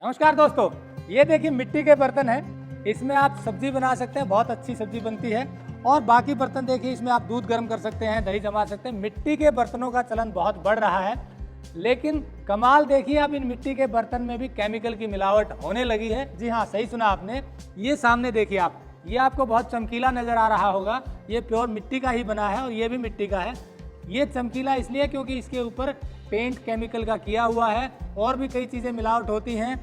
नमस्कार दोस्तों, ये देखिए मिट्टी के बर्तन हैं। इसमें आप सब्जी बना सकते हैं, बहुत अच्छी सब्जी बनती है। और बाकी बर्तन देखिए, इसमें आप दूध गर्म कर सकते हैं, दही जमा सकते हैं। मिट्टी के बर्तनों का चलन बहुत बढ़ रहा है, लेकिन कमाल देखिए अब इन मिट्टी के बर्तन में भी केमिकल की मिलावट होने लगी है। जी हाँ, सही सुना आपने। ये सामने देखिए आप, ये आपको बहुत चमकीला नजर आ रहा होगा। ये प्योर मिट्टी का ही बना है और ये भी मिट्टी का है। ये चमकीला इसलिए क्योंकि इसके ऊपर पेंट केमिकल का किया हुआ है और भी कई चीज़ें मिलावट होती हैं।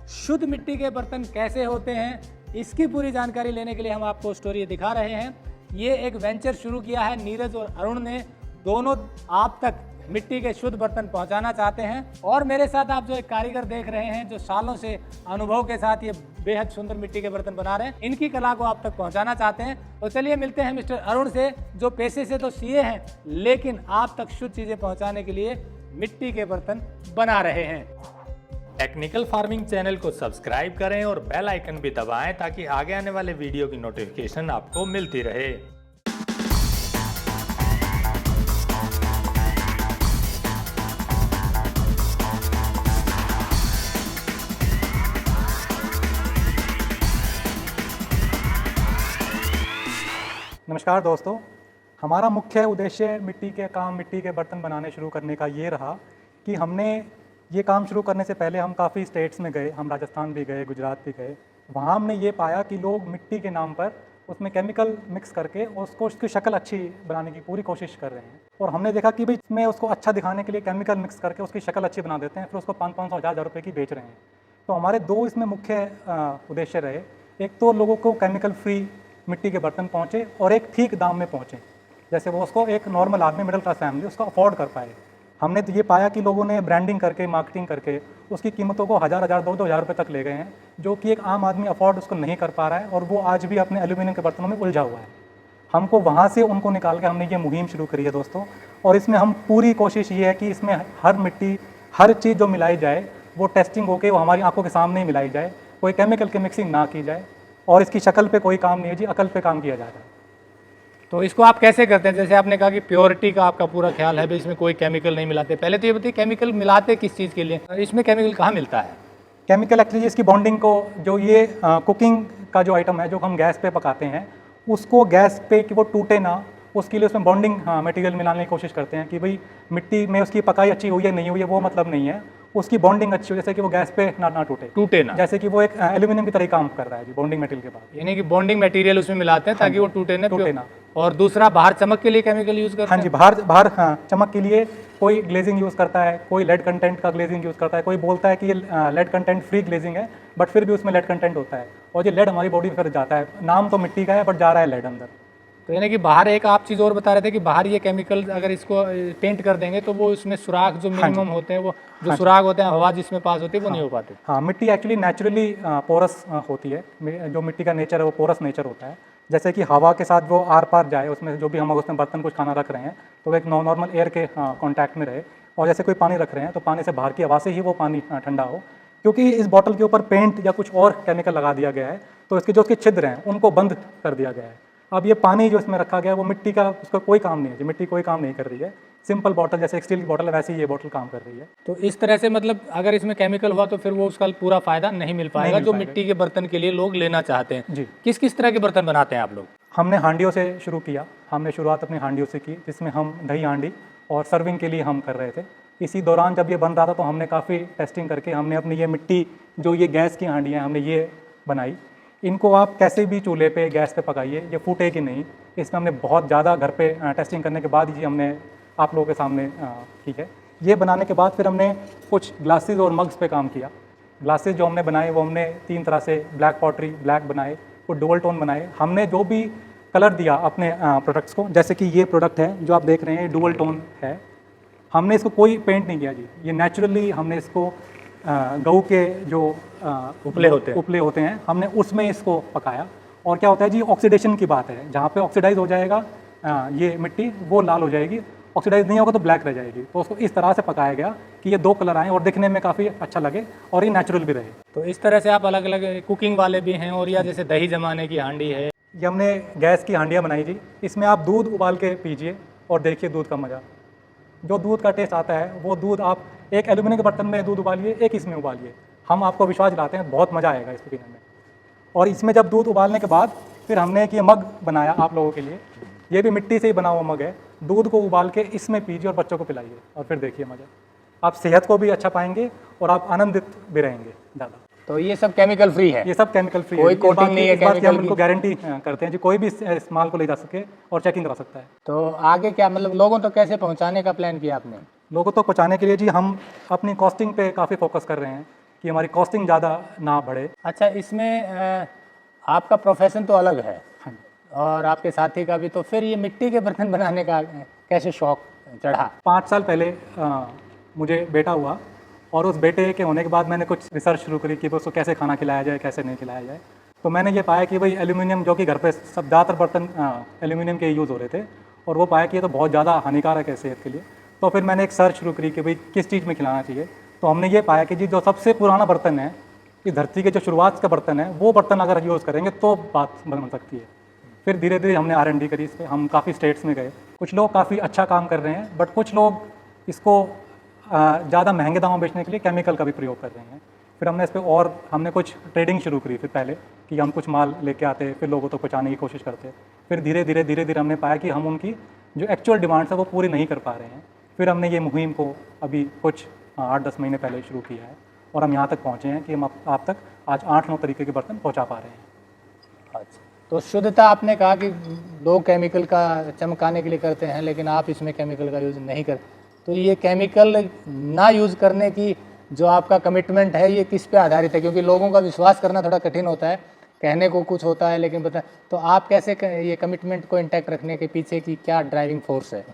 शुद्ध मिट्टी के बर्तन कैसे होते हैं, इसकी पूरी जानकारी लेने के लिए हम आपको स्टोरी दिखा रहे हैं। ये एक वेंचर शुरू किया है नीरज और अरुण ने, दोनों आप तक मिट्टी के शुद्ध बर्तन पहुंचाना चाहते हैं। और मेरे साथ आप जो एक कारीगर देख रहे हैं, जो सालों से अनुभव के साथ ये बेहद सुंदर मिट्टी के बर्तन बना रहे हैं, इनकी कला को आप तक पहुंचाना चाहते हैं। तो चलिए मिलते हैं मिस्टर अरुण से, जो पेशे से तो सीए हैं, लेकिन आप तक शुद्ध चीज़ें पहुँचाने के लिए मिट्टी के बर्तन बना रहे हैं। टेक्निकल फार्मिंग चैनल को सब्सक्राइब करें और बेल आइकन भी दबाएं ताकि आगे आने वाले वीडियो की नोटिफिकेशन आपको मिलती रहे। नमस्कार दोस्तों, हमारा मुख्य उद्देश्य मिट्टी के बर्तन बनाने शुरू करने का ये रहा कि हमने ये काम शुरू करने से पहले हम काफ़ी स्टेट्स में गए, हम राजस्थान भी गए, गुजरात भी गए। वहाँ हमने ये पाया कि लोग मिट्टी के नाम पर उसमें केमिकल मिक्स करके उसकी शक्ल अच्छी बनाने की पूरी कोशिश कर रहे हैं। और हमने देखा कि भाई इसमें उसको अच्छा दिखाने के लिए केमिकल मिक्स करके उसकी शक्ल अच्छी बना देते हैं, फिर उसको 500-500, 1000 रुपये की बेच रहे हैं। तो हमारे दो इसमें मुख्य उद्देश्य रहे। एक तो लोगों को केमिकल फ्री मिट्टी के बर्तन पहुँचे और एक ठीक दाम में पहुँचे, जैसे वो उसको एक नॉर्मल आदमी, मिडिल क्लास फैमिली उसको अफोर्ड कर पाए। हमने तो ये पाया कि लोगों ने ब्रांडिंग करके, मार्केटिंग करके उसकी कीमतों को 1000, 2,000 रुपये तक ले गए हैं, जो कि एक आम आदमी अफोर्ड उसको नहीं कर पा रहा है और वो आज भी अपने एल्यूमिनियम के बर्तनों में उलझा हुआ है। हमको वहाँ से उनको निकाल के हमने ये मुहिम शुरू करी है दोस्तों। और इसमें हम पूरी कोशिश ये है कि इसमें हर मिट्टी, हर चीज़ जो मिलाई जाए वो टेस्टिंग होके वो हमारी आंखों के सामने ही मिलाई जाए, कोई केमिकल की मिक्सिंग ना की जाए। और इसकी शक्ल पे कोई काम नहीं है जी, अकल पे काम किया जा रहा है। तो इसको आप कैसे करते हैं? जैसे आपने कहा कि प्योरिटी का आपका पूरा ख्याल है, भाई इसमें कोई केमिकल नहीं मिलाते। पहले तो ये बताइए केमिकल मिलाते किस चीज़ के लिए, इसमें केमिकल कहाँ मिलता है? केमिकल एक्चुअली इसकी बॉन्डिंग को, जो ये कुकिंग का जो आइटम है जो हम गैस पे पकाते हैं, उसको गैस पे कि वो टूटे ना, उसके लिए उसमें बॉन्डिंग मटेरियल मिलाने की कोशिश करते हैं कि भाई मिट्टी में उसकी पकाई अच्छी हुई है नहीं हुई है वो मतलब नहीं है, उसकी बॉन्डिंग अच्छी हो, जैसे कि वो गैस पे ना टूटे ना, जैसे कि वो एक एल्यूमिनियम की तरह काम कर रहा है जी, बॉन्डिंग मटेरियल के बाद। यानी कि बॉन्डिंग मटेरियल उसमें मिलाते हैं ताकि वो टूटे ना। और दूसरा, बाहर चमक के लिए केमिकल यूज़ करते हैं? हाँ जी, बाहर चमक के लिए कोई ग्लेजिंग यूज़ करता है, कोई लेड कंटेंट का ग्लेजिंग यूज़ करता है, कोई बोलता है कि ये लेड कंटेंट फ्री ग्लेजिंग है, बट फिर भी उसमें लेड कंटेंट होता है और ये लेड हमारी बॉडी में फिर जाता है। नाम तो मिट्टी का है बट जा रहा है लेड अंदर। तो यानी कि बाहर एक आप चीज़ और बता रहे थे कि बाहर ये केमिकल अगर इसको पेंट कर देंगे तो वो उसमें सुराख जो मिनिमम होते हैं, वो जो सुराख होते हैं, हवा जिसमें पास होती है, वो नहीं हो पाते। हाँ, मिट्टी एक्चुअली नेचुरली पोरस होती है। जो मिट्टी का नेचर है वो पोरस नेचर होता है। जैसे कि हवा के साथ वो आर पार जाए, उसमें जो भी हम उसमें बर्तन कुछ खाना रख रहे हैं तो वो एक नॉर्मल एयर के कॉन्टैक्ट में रहे। और जैसे कोई पानी रख रहे हैं तो पानी से बाहर की हवा से ही वो पानी ठंडा हो। क्योंकि इस बॉटल के ऊपर पेंट या कुछ और केमिकल लगा दिया गया है तो इसके जो उसके छिद्र हैं उनको बंद कर दिया गया है। अब ये पानी जो इसमें रखा गया है वो मिट्टी का, उसका कोई काम नहीं है जी, मिट्टी कोई काम नहीं कर रही है। सिंपल बॉटल, जैसे एक स्टील की बॉटल है वैसे ही ये बॉटल काम कर रही है। तो इस तरह से मतलब अगर इसमें केमिकल हुआ तो फिर वो उसका पूरा फायदा नहीं मिल पाएगा जो मिट्टी के बर्तन के लिए लोग लेना चाहते हैं जी। किस किस तरह के बर्तन बनाते हैं आप लोग? हमने हांडियों से शुरू किया। हमने शुरुआत अपनी हांडियों से की, जिसमें हम दही हांडी और सर्विंग के लिए हम कर रहे थे। इसी दौरान जब ये बन रहा था तो हमने काफ़ी टेस्टिंग करके हमने अपनी ये मिट्टी, जो ये गैस की हांडियाँ हैं, हमने ये बनाई। इनको आप कैसे भी चूल्हे पे, गैस पे पकाइए, ये फूटेगी नहीं। इसमें हमने बहुत ज़्यादा घर पे टेस्टिंग करने के बाद ही हमने आप लोगों के सामने की है। ये बनाने के बाद फिर हमने कुछ ग्लासेस और मग्स पे काम किया। ग्लासेस जो हमने बनाए वो हमने 3 तरह से, ब्लैक पॉटरी, ब्लैक बनाए, कुछ डुअल टोन बनाए। हमने जो भी कलर दिया अपने प्रोडक्ट्स को, जैसे कि ये प्रोडक्ट है जो आप देख रहे हैं, डुअल टोन है। हमने इसको कोई पेंट नहीं किया जी, ये नेचुरली हमने इसको गऊ के जो उपले होते हैं हमने उसमें इसको पकाया। और क्या होता है जी, ऑक्सीडेशन की बात है, जहाँ पे ऑक्सीडाइज हो जाएगा ये मिट्टी वो लाल हो जाएगी, ऑक्सीडाइज नहीं होगा तो ब्लैक रह जाएगी। तो उसको इस तरह से पकाया गया कि ये 2 कलर आए और दिखने में काफ़ी अच्छा लगे और ये नेचुरल भी रहे। तो इस तरह से आप अलग अलग कुकिंग वाले भी हैं, और या जैसे दही जमाने की हांडी है, ये हमने गैस की हांडियाँ बनाई जी। इसमें आप दूध उबाल के पीजिए और देखिए दूध का मज़ा। जो दूध का टेस्ट आता है वो दूध आप एक एल्यूमिनियम के बर्तन में दूध उबालिए, एक इसमें उबालिए। हम आपको विश्वास दिलाते हैं बहुत मज़ा आएगा इसको पीने में। और इसमें जब दूध उबालने के बाद फिर हमने एक ये मग बनाया आप लोगों के लिए, ये भी मिट्टी से ही बना हुआ मग है। दूध को उबाल के इसमें पीजिए और बच्चों को पिलाइए और फिर देखिए मज़ा। आप सेहत को भी अच्छा पाएंगे और आप आनंदित भी रहेंगे ज़्यादा। तो ये सब केमिकल फ्री है? ये सब केमिकल फ्री है, कोई कोटिंग नहीं है इस बात की हम केमिकल उनको की? गारंटी करते हैं जी, कोई भी इस माल को ले जा सके और चेकिंग करा सकता है। तो आगे क्या मतलब लोगों तक कैसे पहुंचाने का प्लान किया आपने? लोगों तक पहुँचाने के लिए जी हम अपनी कॉस्टिंग पे काफ़ी फोकस कर रहे हैं कि हमारी कॉस्टिंग ज़्यादा ना बढ़े। अच्छा, इसमें आपका प्रोफेशन तो अलग है हाँ। और आपके साथी का भी, तो फिर ये मिट्टी के बर्तन बनाने का कैसे शौक चढ़ा? 5 साल पहले मुझे बेटा हुआ और उस बेटे के होने के बाद मैंने कुछ रिसर्च शुरू करी कि उसको कैसे खाना खिलाया जाए, कैसे नहीं खिलाया जाए। तो मैंने ये पाया कि भाई एल्यूमिनियम, जो कि घर पे सब ज़्यादातर बर्तन एल्यूमिनियम के यूज़ हो रहे थे, और वो पाया कि ये तो बहुत ज़्यादा हानिकारक है सेहत के लिए। तो फिर मैंने एक सर्च शुरू करी कि भाई किस चीज़ में खिलाना चाहिए। तो हमने ये पाया कि जी जो सबसे पुराना बर्तन है, इस धरती के जो शुरुआत का बर्तन है, वो बर्तन अगर यूज़ करेंगे तो बात बन सकती है। फिर धीरे धीरे हमने R&D करी इस पर, हम काफ़ी स्टेट्स में गए। कुछ लोग काफ़ी अच्छा काम कर रहे हैं, बट कुछ लोग इसको ज़्यादा महंगे दामों में बेचने के लिए केमिकल का भी प्रयोग कर रहे हैं। फिर हमने इस पर और हमने कुछ ट्रेडिंग शुरू करी फिर पहले, कि हम कुछ माल लेके आते फिर लोगों तक पहुँचाने की कोशिश करते। फिर धीरे धीरे हमने पाया कि हम उनकी जो एक्चुअल डिमांड्स है वो पूरी नहीं कर पा रहे हैं। फिर हमने ये मुहिम को अभी कुछ 8-10 महीने पहले शुरू किया है और हम यहाँ तक पहुँचे हैं कि हम आप तक आज 8-9 तरीके के बर्तन पहुँचा पा रहे हैं। अच्छा, तो शुद्धता आपने कहा कि लोग केमिकल का चमकाने के लिए करते हैं, लेकिन आप इसमें केमिकल का यूज़ नहीं करते। तो ये केमिकल ना यूज़ करने की जो आपका कमिटमेंट है, ये किस पे आधारित है? क्योंकि लोगों का विश्वास करना थोड़ा कठिन होता है, कहने को कुछ होता है लेकिन बता, तो आप कैसे ये कमिटमेंट को इंटैक्ट रखने के पीछे की क्या ड्राइविंग फोर्स है?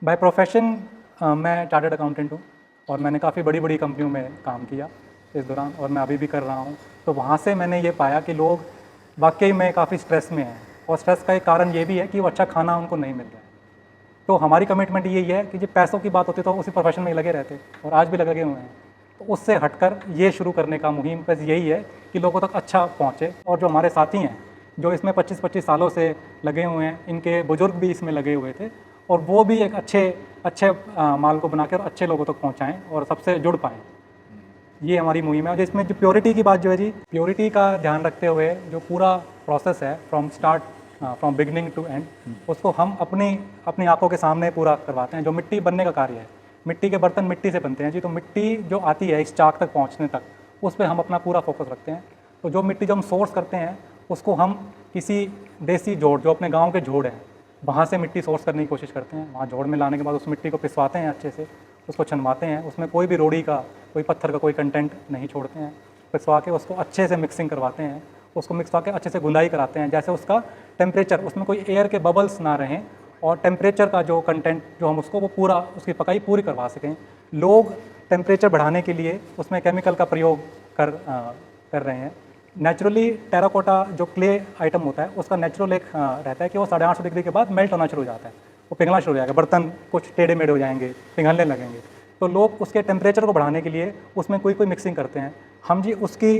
बाय प्रोफेशन मैं चार्टर्ड अकाउंटेंट हूँ और मैंने काफ़ी बड़ी बड़ी कंपनियों में काम किया इस दौरान, और मैं अभी भी कर रहा हूँ। तो वहाँ से मैंने ये पाया कि लोग वाकई में काफ़ी स्ट्रेस में हैं, और स्ट्रेस का एक कारण ये भी है कि वो अच्छा खाना उनको नहीं मिल रहा है। तो हमारी कमिटमेंट यही है कि जब पैसों की बात होती तो उसी प्रोफेशन में ही लगे रहते, और आज भी लगे हुए हैं। तो उससे हटकर ये शुरू करने का मुहिम बस यही है कि लोगों तक अच्छा पहुँचे। और जो हमारे साथी हैं जो इसमें 25-25 सालों से लगे हुए हैं, इनके बुजुर्ग भी इसमें लगे हुए थे, और वो भी एक अच्छे माल को बना के और अच्छे लोगों तक पहुँचाएँ और सबसे जुड़ पाएँ। ये हमारी मुहिम है। और जिसमें जो प्योरिटी की बात जो है जी, प्योरिटी का ध्यान रखते हुए जो पूरा प्रोसेस है फ्रॉम बिगिनिंग टू एंड, उसको हम अपनी आंखों के सामने पूरा करवाते हैं। जो मिट्टी बनने का कार्य है, मिट्टी के बर्तन मिट्टी से बनते हैं जी, तो मिट्टी जो आती है इस चाक तक पहुंचने तक, उस पर हम अपना पूरा फोकस रखते हैं। तो जो मिट्टी जो हम सोर्स करते हैं, उसको हम किसी देसी जोड़, जो अपने गाँव के जोड़ हैं, वहाँ से मिट्टी सोर्स करने की कोशिश करते हैं। वहाँ जोड़ में लाने के बाद उस मिट्टी को पिसवाते हैं अच्छे से, उसको छनवाते हैं। उसमें कोई भी रोड़ी का, कोई पत्थर का कोई कंटेंट नहीं छोड़ते हैं। पिसवा के उसको अच्छे से मिक्सिंग करवाते हैं, उसको मिक्स करके अच्छे से गुंदाई कराते हैं, जैसे उसका टेम्परेचर, उसमें कोई एयर के बबल्स ना रहें, और टेम्परेचर का जो कंटेंट जो हम उसको वो पूरा उसकी पकाई पूरी करवा सकें। लोग टेम्परेचर बढ़ाने के लिए उसमें केमिकल का प्रयोग कर रहे हैं। नेचुरली टेराकोटा जो क्ले आइटम होता है, उसका नेचुरल एक रहता है कि वो 850 डिग्री के बाद मेल्ट होना शुरू हो जाता है, वो पिघलना शुरू हो जाएगा, बर्तन कुछ टेढ़े मेढ़े हो जाएंगे, पिघलने लगेंगे। तो लोग उसके टेम्परेचर को बढ़ाने के लिए उसमें कोई मिक्सिंग करते हैं। हम जी उसकी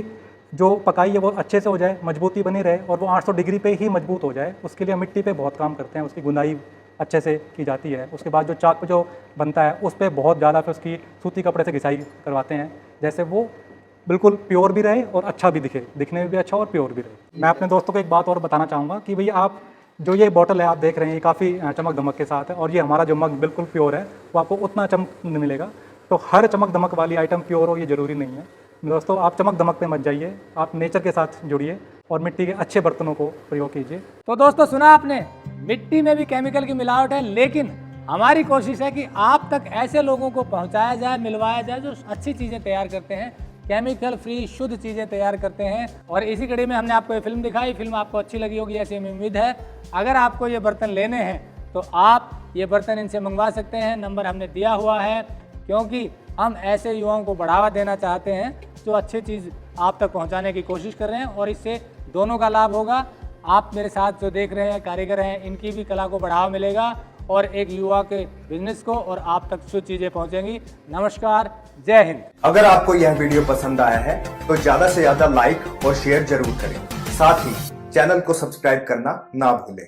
जो पकाई है वो अच्छे से हो जाए, मजबूती बनी रहे, और वो 800 डिग्री पे ही मजबूत हो जाए, उसके लिए मिट्टी पे बहुत काम करते हैं। उसकी गुंदाई अच्छे से की जाती है। उसके बाद जो चाक पे जो बनता है, उस पर बहुत ज़्यादा फिर उसकी सूती कपड़े से घिसाई करवाते हैं, जैसे वो बिल्कुल प्योर भी रहे और अच्छा भी दिखे, दिखने में भी अच्छा और प्योर भी रहे। मैं अपने दोस्तों को एक बात और बताना चाहूँगा कि भैया आप जो ये बॉटल है आप देख रहे हैं, ये काफ़ी चमक धमक के साथ है, और ये हमारा जो मग बिल्कुल प्योर है, वो आपको उतना चमक नहीं मिलेगा। तो हर चमक धमक वाली आइटम प्योर हो ये ज़रूरी नहीं है दोस्तों। आप चमक दमक पे मत जाइए, आप नेचर के साथ जुड़िए और मिट्टी के अच्छे बर्तनों को प्रयोग कीजिए। तो दोस्तों सुना आपने, मिट्टी में भी केमिकल की मिलावट है, लेकिन हमारी कोशिश है कि आप तक ऐसे लोगों को पहुंचाया जाए, मिलवाया जाए जो अच्छी चीज़ें तैयार करते हैं, केमिकल फ्री शुद्ध चीज़ें तैयार करते हैं। और इसी कड़ी में हमने आपको ये फिल्म दिखाई, फिल्म आपको अच्छी लगी होगी ऐसी हमें उम्मीद है। अगर आपको ये बर्तन लेने हैं तो आप ये बर्तन इनसे मंगवा सकते हैं, नंबर हमने दिया हुआ है, क्योंकि हम ऐसे युवाओं को बढ़ावा देना चाहते हैं जो अच्छी चीज़ आप तक पहुंचाने की कोशिश कर रहे हैं, और इससे दोनों का लाभ होगा। आप मेरे साथ जो देख रहे हैं कारीगर हैं, इनकी भी कला को बढ़ावा मिलेगा, और एक युवा के बिजनेस को, और आप तक शुद्ध चीज़ें पहुंचेंगी। नमस्कार, जय हिंद। अगर आपको यह वीडियो पसंद आया है तो ज्यादा से ज्यादा लाइक और शेयर जरूर करें। साथ ही चैनल को सब्सक्राइब करना ना भूलें।